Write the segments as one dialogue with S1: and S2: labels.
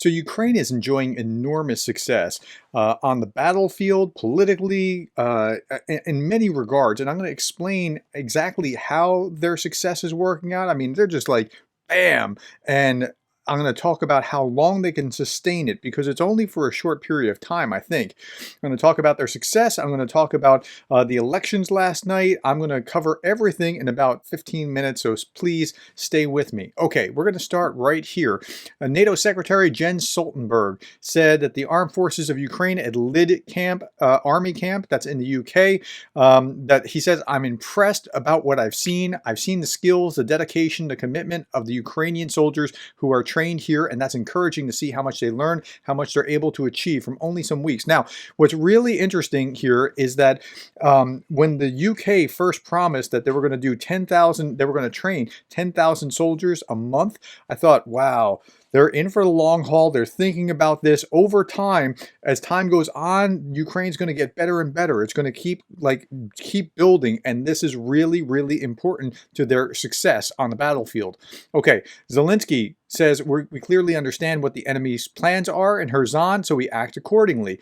S1: So Ukraine is enjoying enormous success on the battlefield, politically, in many regards. And I'm going to explain exactly how their success is working out. I mean, they're just like, bam. And I'm going to talk about how long they can sustain it because it's only for a short period of time, I think. I'm going to talk about their success. I'm going to talk about the elections last night. I'm going to cover everything in about 15 minutes, so please stay with me. Okay, we're going to start right here. NATO Secretary Jens Stoltenberg said that the armed forces of Ukraine at Lid camp, army camp, that's in the UK, that he says, I'm impressed about what I've seen. I've seen the skills, the dedication, the commitment of the Ukrainian soldiers who are trained here, and that's encouraging to see how much they learn, how much they're able to achieve from only some weeks. Now, what's really interesting here is that when the UK first promised that they were going to do 10,000, they were going to train 10,000 soldiers a month, I thought, wow, they're in for the long haul. They're thinking about this over time. As time goes on, Ukraine's going to get better and better. It's going to keep building, and this is really, really important to their success on the battlefield. Okay, Zelensky says we clearly understand what the enemy's plans are in Kherson, so we act accordingly.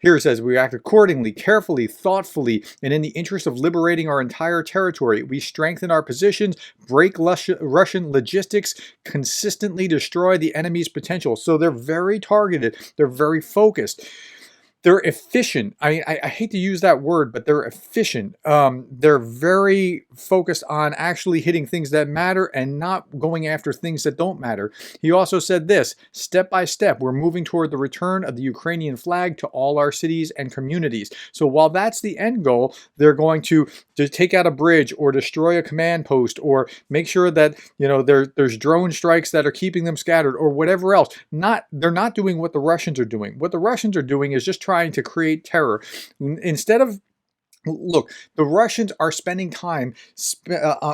S1: Here it says, we act accordingly, carefully, thoughtfully, and in the interest of liberating our entire territory. We strengthen our positions, break Russian logistics, consistently destroy the enemy's potential. So they're very targeted. They're very focused. They're efficient. I hate to use that word, but they're efficient. They're very focused on actually hitting things that matter and not going after things that don't matter. He also said this, step by step, we're moving toward the return of the Ukrainian flag to all our cities and communities. So while that's the end goal, they're going to take out a bridge or destroy a command post or make sure that, there's drone strikes that are keeping them scattered or whatever else. They're not doing what the Russians are doing. What the Russians are doing is just trying to create terror. Instead of Look, the Russians are spending time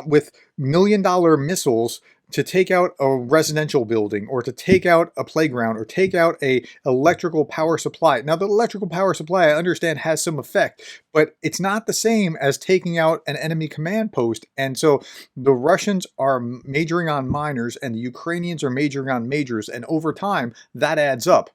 S1: with million-dollar missiles to take out a residential building or to take out a playground or take out a electrical power supply. Now, the electrical power supply, I understand, has some effect, but it's not the same as taking out an enemy command post. And so the Russians are majoring on minors and the Ukrainians are majoring on majors. And over time, that adds up.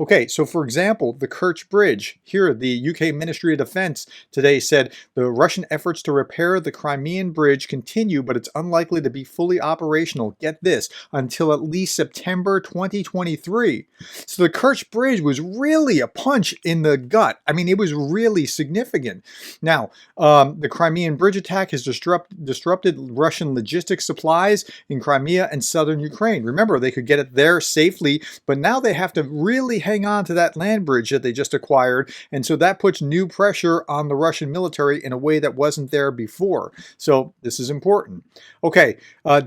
S1: Okay, so for example, the Kerch Bridge. Here, the UK Ministry of Defense today said the Russian efforts to repair the Crimean Bridge continue, but it's unlikely to be fully operational, get this, until at least September 2023. So the Kerch Bridge was really a punch in the gut. I mean, it was really significant. Now, the Crimean Bridge attack has disrupted Russian logistics supplies in Crimea and southern Ukraine. Remember, they could get it there safely, but now they have to really hang on to that land bridge that they just acquired, and so that puts new pressure on the Russian military in a way that wasn't there before. So this is important. Okay,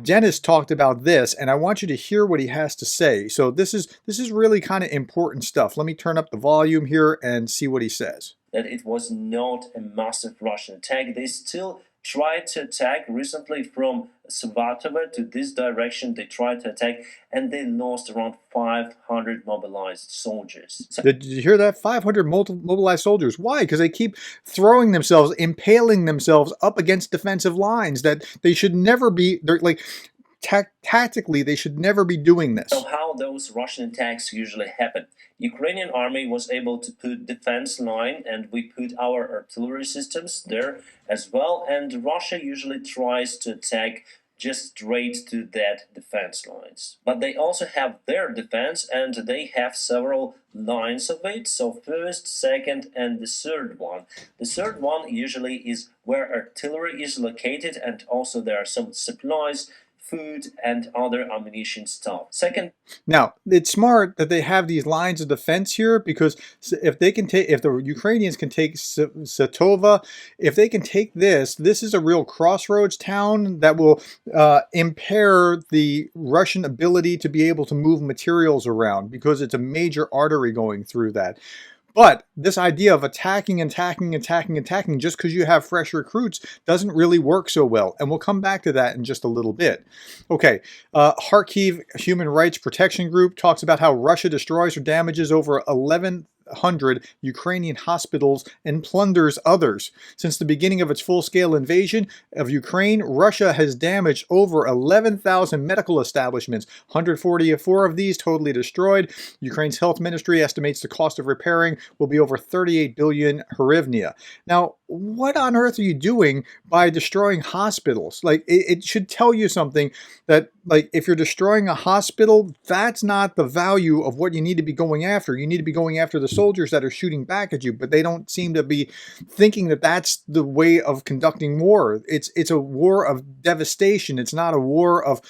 S1: Dennis talked about this, and I want you to hear what he has to say. So this is really kind of important stuff. Let me turn up the volume here and see what he says.
S2: That it was not a massive Russian attack. They still tried to attack recently from Svatove to this direction. They tried to attack and they lost around 500 mobilized soldiers.
S1: Did you hear that? 500 mobilized soldiers. Why? Because they keep throwing themselves, impaling themselves up against defensive lines that they should never be. They're like, tactically, they should never be doing this.
S2: So how those Russian attacks usually happen? Ukrainian army was able to put defense line, and we put our artillery systems there as well. And Russia usually tries to attack just straight to that defense lines. But they also have their defense, and they have several lines of it. So first, second, and the third one. The third one usually is where artillery is located, and also there are some supplies, food, and other ammunition stuff. Second,
S1: now it's smart that they have these lines of defense here, because if the Ukrainians can take Satova, if they can take this is a real crossroads town that will impair the Russian ability to be able to move materials around, because it's a major artery going through that. But this idea of attacking just because you have fresh recruits doesn't really work so well. And we'll come back to that in just a little bit. Okay, Kharkiv Human Rights Protection Group talks about how Russia destroys or damages over 11 1,200 Ukrainian hospitals and plunders others. Since the beginning of its full-scale invasion of Ukraine, Russia has damaged over 11,000 medical establishments, 144 of these totally destroyed. Ukraine's health ministry estimates the cost of repairing will be over 38 billion hryvnia. Now, what on earth are you doing by destroying hospitals? Like, it should tell you something that, like, if you're destroying a hospital, that's not the value of what you need to be going after. You need to be going after the soldiers that are shooting back at you, but they don't seem to be thinking that that's the way of conducting war. It's a war of devastation. It's not a war of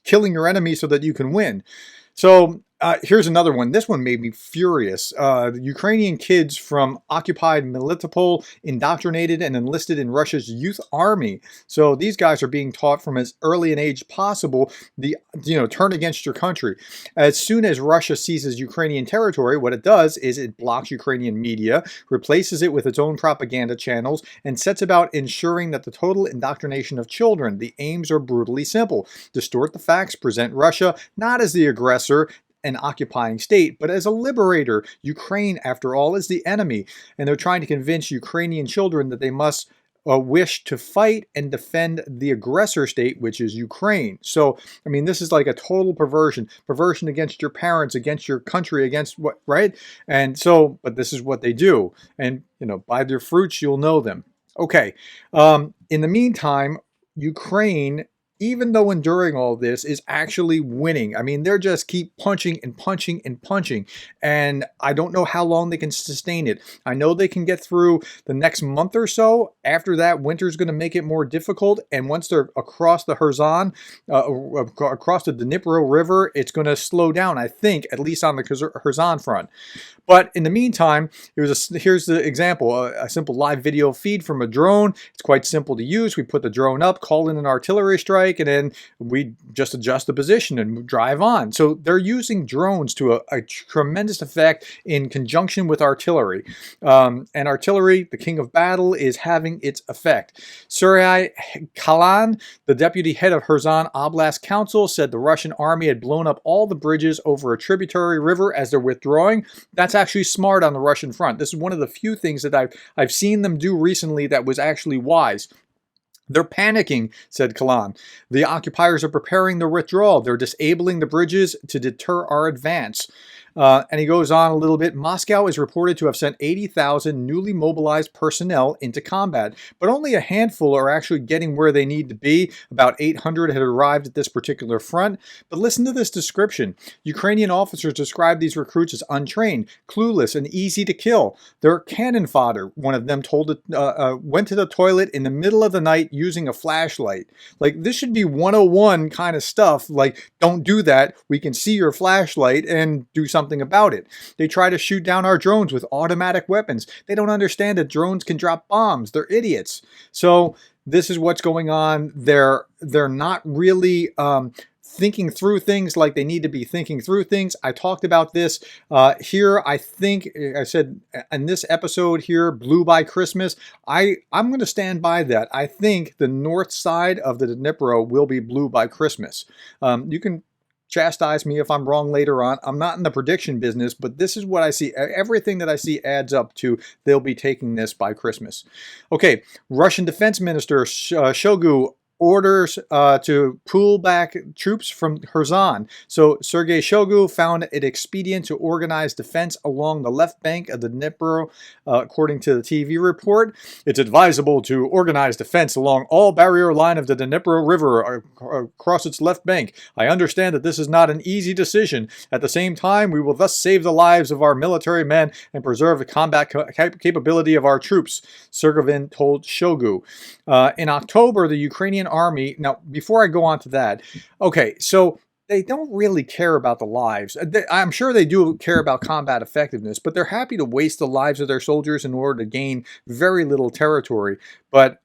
S1: killing your enemy so that you can win. So here's another one. This one made me furious. Ukrainian kids from occupied Melitopol indoctrinated and enlisted in Russia's youth army. So these guys are being taught from as early an age possible turn against your country. As soon as Russia seizes Ukrainian territory, what it does is it blocks Ukrainian media, replaces it with its own propaganda channels, and sets about ensuring that the total indoctrination of children. The aims are brutally simple: distort the facts, present Russia not as the aggressor, an occupying state, but as a liberator. Ukraine, after all, is the enemy, and they're trying to convince Ukrainian children that they must wish to fight and defend the aggressor state, which is Ukraine. So, I mean, this is like a total perversion against your parents, against your country, against what, right? And so, but this is what they do. And, by their fruits, you'll know them. Okay. In the meantime, Ukraine, even though enduring all this, is actually winning. I mean, they're just keep punching and punching and punching. And I don't know how long they can sustain it. I know they can get through the next month or so. After that, winter's going to make it more difficult. And once they're across the Kherson, across the Dnipro River, it's going to slow down, I think, at least on the Kherson front. But in the meantime, here's the example, a simple live video feed from a drone. It's quite simple to use. We put the drone up, call in an artillery strike, and then we just adjust the position and drive on. So they're using drones to a tremendous effect in conjunction with artillery. And artillery, the king of battle, is having its effect. Serhiy Kalan, the deputy head of Kherson Oblast Council, said the Russian army had blown up all the bridges over a tributary river as they're withdrawing. That's actually smart on the Russian front. This is one of the few things that I've seen them do recently that was actually wise. They're panicking, said Kalan. The occupiers are preparing the withdrawal. They're disabling the bridges to deter our advance. And he goes on a little bit. Moscow is reported to have sent 80,000 newly mobilized personnel into combat, but only a handful are actually getting where they need to be. About 800 had arrived at this particular front. But listen to this description. Ukrainian officers described these recruits as untrained, clueless, and easy to kill. They're cannon fodder. One of them went to the toilet in the middle of the night using a flashlight. Like, this should be 101 kind of stuff. Like, don't do that. We can see your flashlight and do something about it. They try to shoot down our drones with automatic weapons. They don't understand that drones can drop bombs. They're idiots. So this is what's going on. They're not really thinking through things like they need to be thinking through things. I talked about this here. I think I said in this episode here, blue by Christmas. I'm going to stand by that. I think the north side of the Dnipro will be blue by Christmas. You can chastise me if I'm wrong later on. I'm not in the prediction business, but this is what I see. Everything that I see adds up to they'll be taking this by Christmas. Okay, Russian Defense Minister Shoigu orders to pull back troops from Kherson. So Sergei Shoigu found it expedient to organize defense along the left bank of the Dnipro, according to the TV report. It's advisable to organize defense along all barrier line of the Dnipro River across its left bank. I understand that this is not an easy decision. At the same time, we will thus save the lives of our military men and preserve the combat capability of our troops, Sergevin told Shoigu. In October, the Ukrainian army, now before I go on to that, okay, so they don't really care about the lives. I'm sure they do care about combat effectiveness, but they're happy to waste the lives of their soldiers in order to gain very little territory. But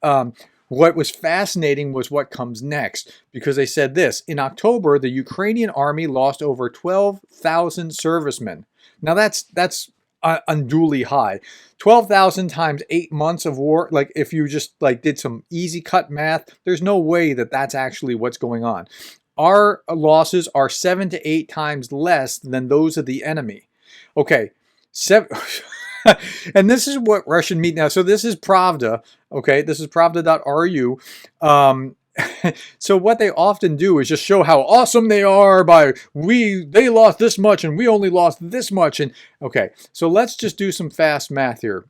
S1: what was fascinating was what comes next, because they said this. In October, the Ukrainian army lost over 12,000 servicemen. Now that's unduly high. 12,000 times 8 months of war. Like, if you just did some easy cut math, there's no way that that's actually what's going on. Our losses are 7 to 8 times less than those of the enemy. Okay, Seven. And this is what Russian media. Now, so this is Pravda. Okay, this is Pravda.ru. So what they often do is just show how awesome they are by they lost this much and we only lost this much. And okay, so let's just do some fast math here.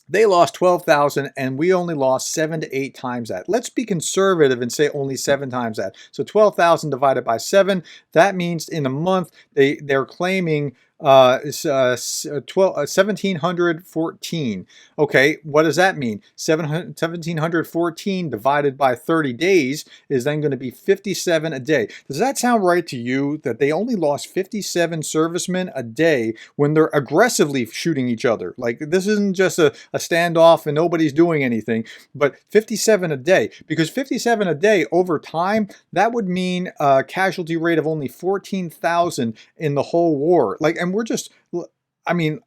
S1: They lost 12,000 and we only lost 7 to 8 times that. Let's be conservative and say only 7 times that. So 12,000 divided by 7, that means in a month they're claiming 1,714. Okay, what does that mean? 1,714 divided by 30 days is then going to be 57 a day. Does that sound right to you that they only lost 57 servicemen a day when they're aggressively shooting each other? Like, this isn't just a standoff and nobody's doing anything, but 57 a day. Because 57 a day over time, that would mean a casualty rate of only 14,000 in the whole war. Like, and we're just, I mean,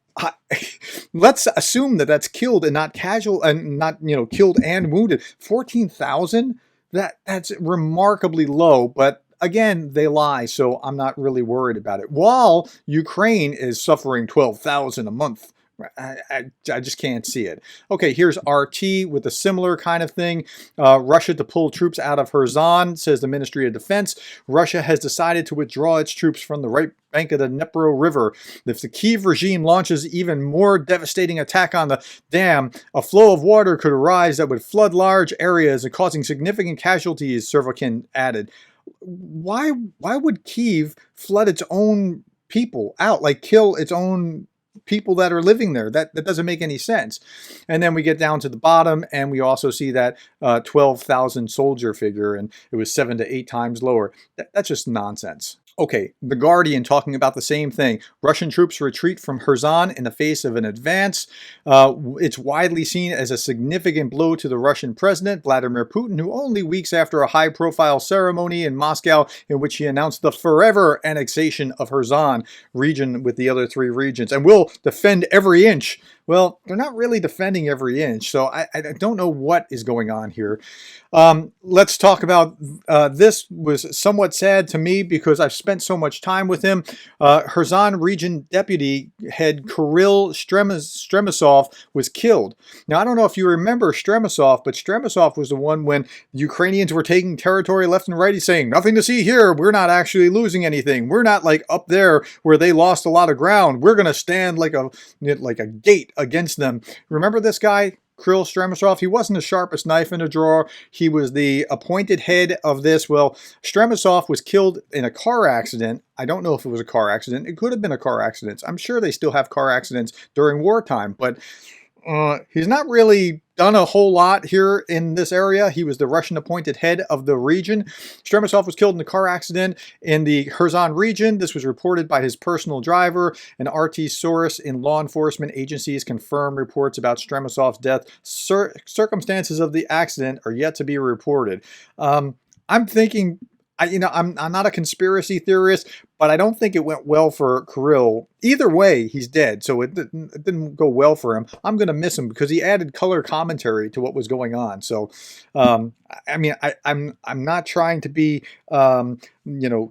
S1: let's assume that that's killed and not casual and not, killed and wounded. 14,000? That's remarkably low, but again, they lie, so I'm not really worried about it. While Ukraine is suffering 12,000 a month. I just can't see it. Okay, here's RT with a similar kind of thing. Russia to pull troops out of Kherson, says the Ministry of Defense. Russia has decided to withdraw its troops from the right bank of the Dnipro River. If the Kyiv regime launches even more devastating attack on the dam, a flow of water could arise that would flood large areas and causing significant casualties, Servokin added. Why would Kyiv flood its own people out, like kill its own people that are living there? That doesn't make any sense. And then we get down to the bottom and we also see that 12,000 soldier figure, and it was 7 to 8 times lower. That's just nonsense. Okay, The Guardian talking about the same thing. Russian troops retreat from Kherson in the face of an advance. It's widely seen as a significant blow to the Russian president, Vladimir Putin, who only weeks after a high-profile ceremony in Moscow in which he announced the forever annexation of Kherson region with the other 3 regions, and will defend every inch. Well, they're not really defending every inch, so I don't know what is going on here. Let's talk about, this was somewhat sad to me because I've spent so much time with him. Kherson region deputy head Kirill Stremisov was killed. Now, I don't know if you remember Stremisov, but Stremisov was the one when Ukrainians were taking territory left and right. He's saying, nothing to see here. We're not actually losing anything. We're not like up there where they lost a lot of ground. We're going to stand like a gate against them. Remember this guy? Kirill Stremisov, he wasn't the sharpest knife in the drawer. He was the appointed head of this. Well, Stremisov was killed in a car accident. I don't know if it was a car accident. It could have been a car accident. I'm sure they still have car accidents during wartime, but he's not really done a whole lot here in this area. He was the Russian appointed head of the region. Stremisov was killed in a car accident in the Kherson region. This was reported by his personal driver. An RT source in law enforcement agencies confirmed reports about Stremisov's death. Circumstances of the accident are yet to be reported. I'm thinking, I'm not a conspiracy theorist, but I don't think it went well for Kirill. Either way, he's dead, so it didn't go well for him. I'm going to miss him because he added color commentary to what was going on. So, I'm not trying to be,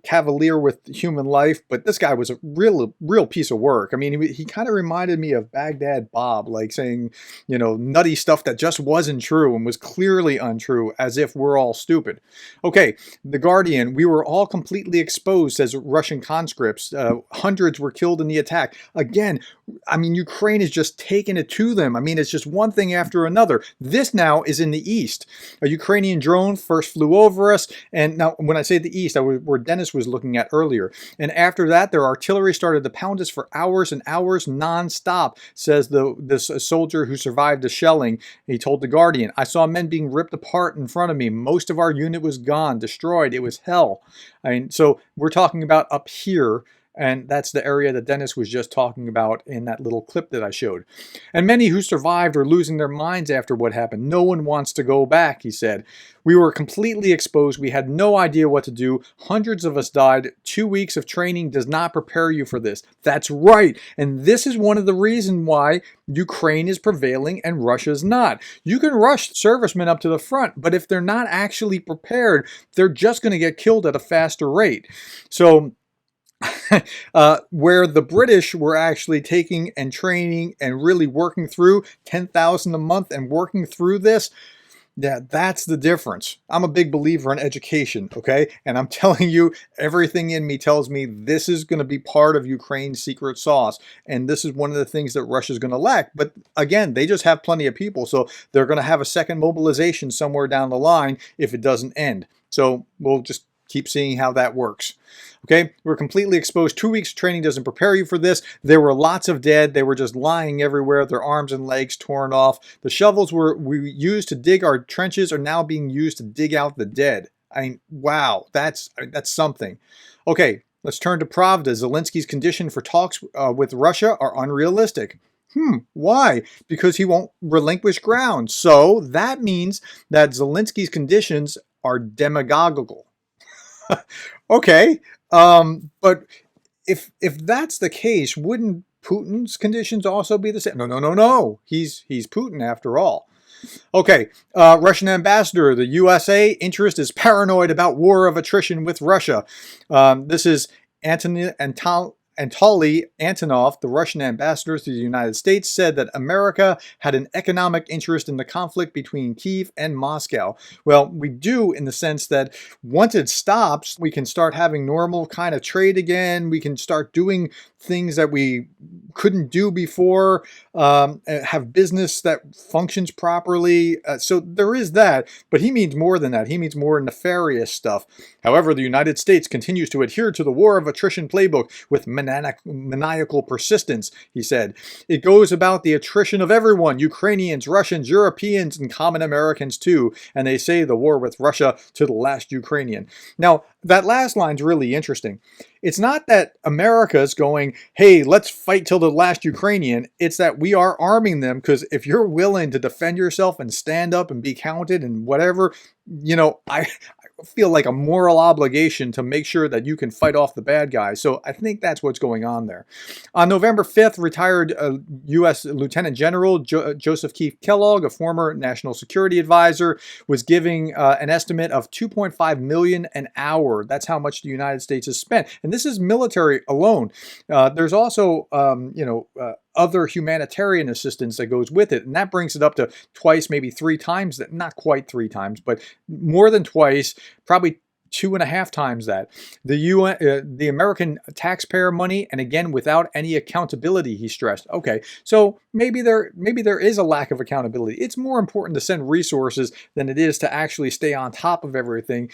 S1: cavalier with human life, but this guy was a real piece of work. I mean, he kind of reminded me of Baghdad Bob, like saying, nutty stuff that just wasn't true and was clearly untrue, as if we're all stupid. Okay, The Guardian, we were all completely exposed, says Russian conscripts. Hundreds were killed in the attack. Again, Ukraine is just taking it to them. It's just one thing after another. This now is in the east. A Ukrainian drone first flew over us, and now when I say the east, where Dennis was looking at earlier. And after that, their artillery started to pound us for hours and hours non-stop, says this soldier who survived the shelling. He told The Guardian, I saw men being ripped apart in front of me. Most of our unit was gone, destroyed. It was hell. So we're talking about up here, and that's the area that Dennis was just talking about in that little clip that I showed. And many who survived are losing their minds after what happened. No one wants to go back, he said. We were completely exposed. We had no idea what to do. Hundreds of us died. 2 weeks of training does not prepare you for this. That's right. And this is one of the reasons why Ukraine is prevailing and Russia's not. You can rush servicemen up to the front, but if they're not actually prepared, they're just going to get killed at a faster rate. So Where the British were actually taking and training and really working through 10,000 a month and working through this. Yeah, that's the difference. I'm a big believer in education, okay? And I'm telling you, everything in me tells me this is going to be part of Ukraine's secret sauce. And this is one of the things that Russia's going to lack. But again, they just have plenty of people. So they're going to have a second mobilization somewhere down the line if it doesn't end. So we'll just keep seeing how that works. Okay, we're completely exposed. 2 weeks of training doesn't prepare you for this. There were lots of dead. They were just lying everywhere, their arms and legs torn off. The shovels we used to dig our trenches are now being used to dig out the dead. I mean, wow, that's something. Okay, let's turn to Pravda. Zelensky's condition for talks with Russia are unrealistic. Why? Because he won't relinquish ground. So that means that Zelensky's conditions are demagogical. Okay, but if that's the case, wouldn't Putin's conditions also be the same? No, no, no, no. He's Putin after all. Okay, Russian ambassador, the USA interest is paranoid about war of attrition with Russia. This is Anatoly Antonov, the Russian ambassador to the United States, said that America had an economic interest in the conflict between Kyiv and Moscow. Well, we do in the sense that once it stops, we can start having normal kind of trade again. We can start doing things that we couldn't do before, have business that functions properly. So there is that, but he means more than that. He means more nefarious stuff. However, the United States continues to adhere to the war of attrition playbook with maniacal persistence, he said. It goes about the attrition of everyone, Ukrainians, Russians, Europeans, and common Americans too, and they say the war with Russia to the last Ukrainian. Now, that last line's really interesting. It's not that America's going, hey, let's fight till the last Ukrainian. It's that we are arming them, because if you're willing to defend yourself and stand up and be counted and whatever, I feel like a moral obligation to make sure that you can fight off the bad guys. So I think that's what's going on there. On November 5th, retired U.S. Lieutenant General Joseph Keith Kellogg, a former national security advisor, was giving an estimate of $2.5 million an hour. That's how much the United States has spent. And this is military alone. There's also, other humanitarian assistance that goes with it. And that brings it up to twice, maybe 3 times that, not quite 3 times, but more than twice, probably 2.5 times that. The American taxpayer money, and again, without any accountability, he stressed. Okay, so maybe there is a lack of accountability. It's more important to send resources than it is to actually stay on top of everything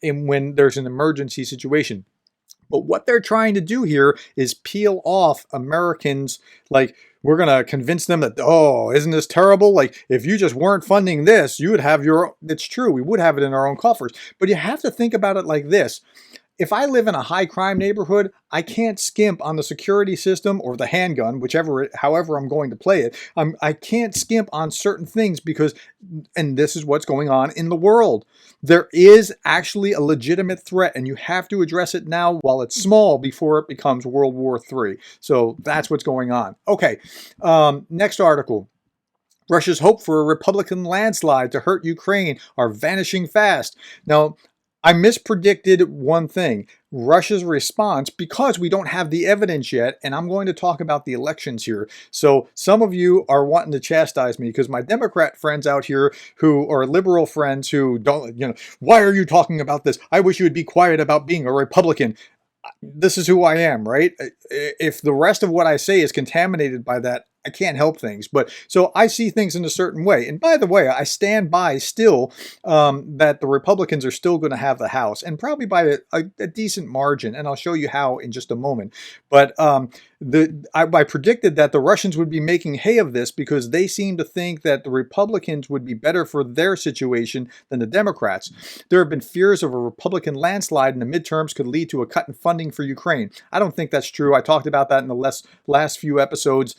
S1: when there's an emergency situation. But what they're trying to do here is peel off Americans. Like, we're going to convince them that, oh, isn't this terrible? Like, if you just weren't funding this, you would have your, it's true, we would have it in our own coffers. But you have to think about it like this. If I live in a high crime neighborhood, I can't skimp on the security system or the handgun, however I'm going to play it. I can't skimp on certain things because, and this is what's going on in the world. There is actually a legitimate threat, and you have to address it now while it's small before it becomes World War III. So that's what's going on. Okay, next article. Russia's hope for a Republican landslide to hurt Ukraine are vanishing fast. Now, I mispredicted one thing, Russia's response, because we don't have the evidence yet, and I'm going to talk about the elections here. So some of you are wanting to chastise me because my Democrat friends out here who are liberal friends who don't, why are you talking about this? I wish you would be quiet about being a Republican. This is who I am, right? If the rest of what I say is contaminated by that, I can't help things. But so I see things in a certain way. And by the way, I stand by still that the Republicans are still going to have the House, and probably by a decent margin. And I'll show you how in just a moment. But I predicted that the Russians would be making hay of this because they seem to think that the Republicans would be better for their situation than the Democrats. There have been fears of a Republican landslide in the midterms could lead to a cut in funding for Ukraine. I don't think that's true. I talked about that in the last few episodes.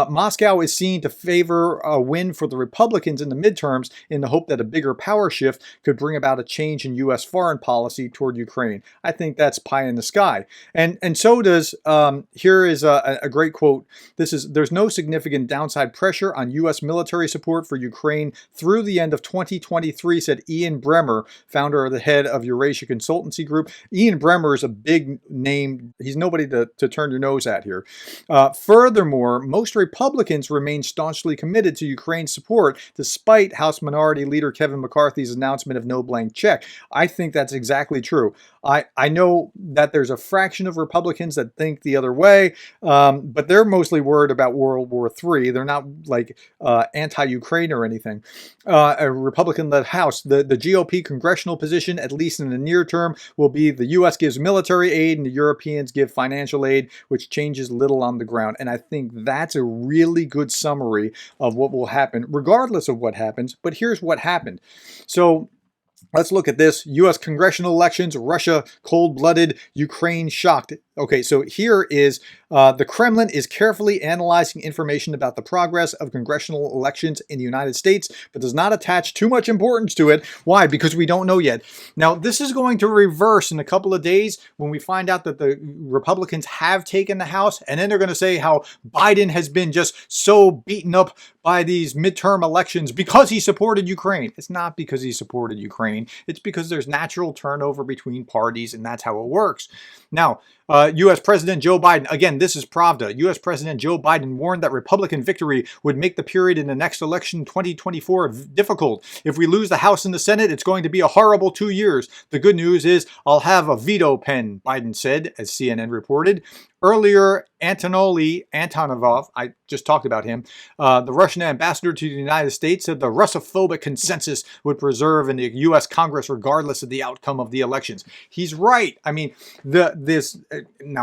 S1: Moscow is seen to favor a win for the Republicans in the midterms in the hope that a bigger power shift could bring about a change in U.S. foreign policy toward Ukraine. I think that's pie in the sky. And so does, here is a great quote. There's no significant downside pressure on U.S. military support for Ukraine through the end of 2023, said Ian Bremmer, founder of the head of Eurasia Consultancy Group. Ian Bremmer is a big name. He's nobody to turn your nose at here. Furthermore, most Republicans remain staunchly committed to Ukraine's support, despite House Minority Leader Kevin McCarthy's announcement of no blank check. I think that's exactly true. I know that there's a fraction of Republicans that think the other way, but they're mostly worried about World War III. They're not like anti-Ukraine or anything. A Republican-led House, the GOP congressional position, at least in the near term, will be the U.S. gives military aid and the Europeans give financial aid, which changes little on the ground. And I think that's a really good summary of what will happen, regardless of what happens. But here's what happened. So let's look at this. U.S. congressional elections, Russia cold-blooded, Ukraine shocked. Okay, so here is the Kremlin is carefully analyzing information about the progress of congressional elections in the United States, but does not attach too much importance to it. Why? Because we don't know yet. Now, this is going to reverse in a couple of days when we find out that the Republicans have taken the House, and then they're going to say how Biden has been just so beaten up by these midterm elections because he supported Ukraine. It's not because he supported Ukraine. It's because there's natural turnover between parties, and that's how it works. Now, U.S. President Joe Biden, again, this is Pravda. U.S. President Joe Biden warned that Republican victory would make the period in the next election, 2024, difficult. If we lose the House and the Senate, it's going to be a horrible 2 years. The good news is I'll have a veto pen, Biden said, as CNN reported. Earlier, Antonov, I just talked about him, the Russian ambassador to the United States, said the Russophobic consensus would preserve in the U.S. Congress regardless of the outcome of the elections. He's right. I mean, no,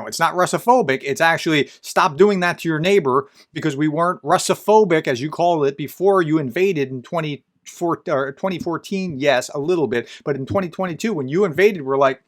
S1: it's not Russophobic. It's actually stop doing that to your neighbor, because we weren't Russophobic, as you call it, before you invaded in 2014, yes, a little bit. But in 2022, when you invaded, we're like,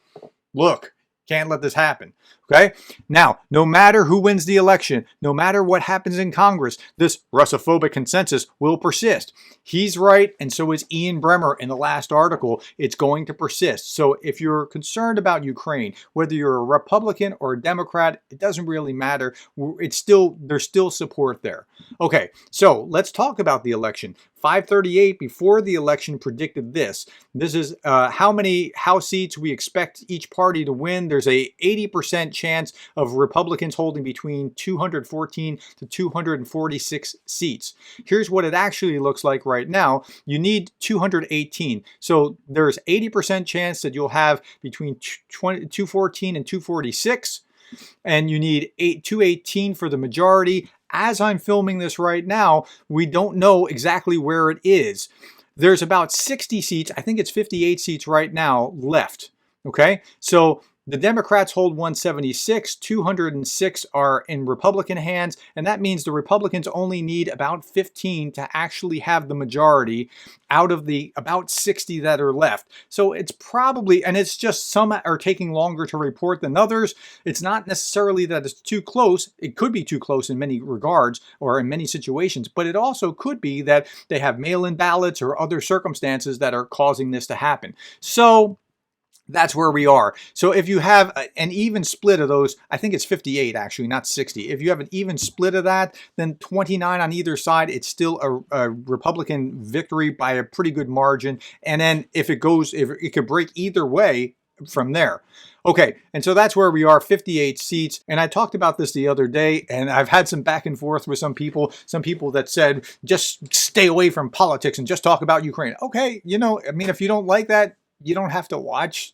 S1: look, can't let this happen. Okay? Now, no matter who wins the election, no matter what happens in Congress, this Russophobic consensus will persist. He's right, and so is Ian Bremmer in the last article. It's going to persist. So if you're concerned about Ukraine, whether you're a Republican or a Democrat, it doesn't really matter. There's still support there. Okay, so let's talk about the election. 538 before the election predicted this. This is how many House seats we expect each party to win. There's a 80% chance of Republicans holding between 214 to 246 seats. Here's what it actually looks like right now. You need 218. So there's 80% chance that you'll have between 214 and 246. And you need 218 for the majority. As I'm filming this right now, we don't know exactly where it is. There's about 60 seats, I think it's 58 seats right now left. Okay, so the Democrats hold 176, 206 are in Republican hands, and that means the Republicans only need about 15 to actually have the majority out of the about 60 that are left. So it's probably, and it's just some are taking longer to report than others. It's not necessarily that it's too close. It could be too close in many regards or in many situations, but it also could be that they have mail-in ballots or other circumstances that are causing this to happen. So that's where we are. So if you have an even split of those, I think it's 58 actually, not 60. If you have an even split of that, then 29 on either side, it's still a Republican victory by a pretty good margin. And then if it could break either way from there. Okay, and so that's where we are, 58 seats. And I talked about this the other day, and I've had some back and forth with some people that said, just stay away from politics and just talk about Ukraine. Okay, if you don't like that, you don't have to watch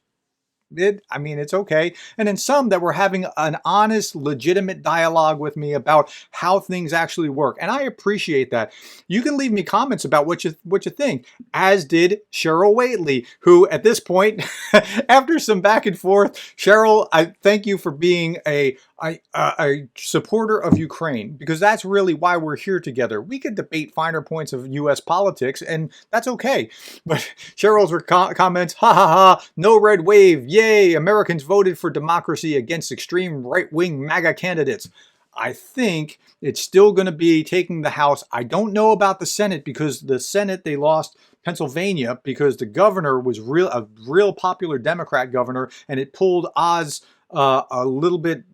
S1: it. I mean, it's okay. And then some that were having an honest, legitimate dialogue with me about how things actually work. And I appreciate that. You can leave me comments about what you think, as did Cheryl Waitley, who at this point, after some back and forth, Cheryl, I thank you for being a supporter of Ukraine, because that's really why we're here together. We could debate finer points of U.S. politics, and that's okay. But Cheryl's comments, ha ha ha, no red wave, yay, Americans voted for democracy against extreme right-wing MAGA candidates. I think it's still going to be taking the House. I don't know about the Senate, because the Senate, they lost Pennsylvania because the governor was a real popular Democrat governor, and it pulled Oz a little bit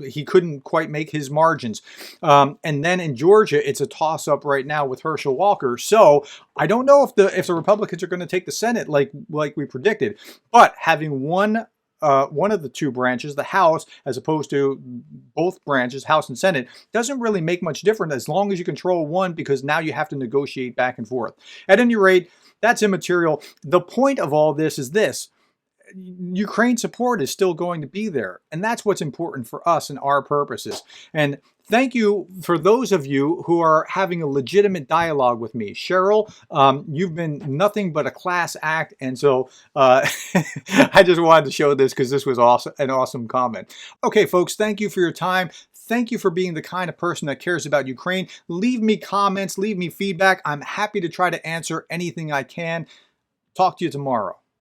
S1: he couldn't quite make his margins. And then in Georgia, it's a toss-up right now with Herschel Walker. So I don't know if the Republicans are going to take the Senate like we predicted, but having one of the two branches, the House, as opposed to both branches, House and Senate, doesn't really make much difference as long as you control one, because now you have to negotiate back and forth. At any rate, that's immaterial. The point of all this is this: Ukraine support is still going to be there. And that's what's important for us and our purposes. And thank you for those of you who are having a legitimate dialogue with me. Cheryl, you've been nothing but a class act. And so I just wanted to show this because this was awesome, an awesome comment. Okay, folks, thank you for your time. Thank you for being the kind of person that cares about Ukraine. Leave me comments, leave me feedback. I'm happy to try to answer anything I can. Talk to you tomorrow.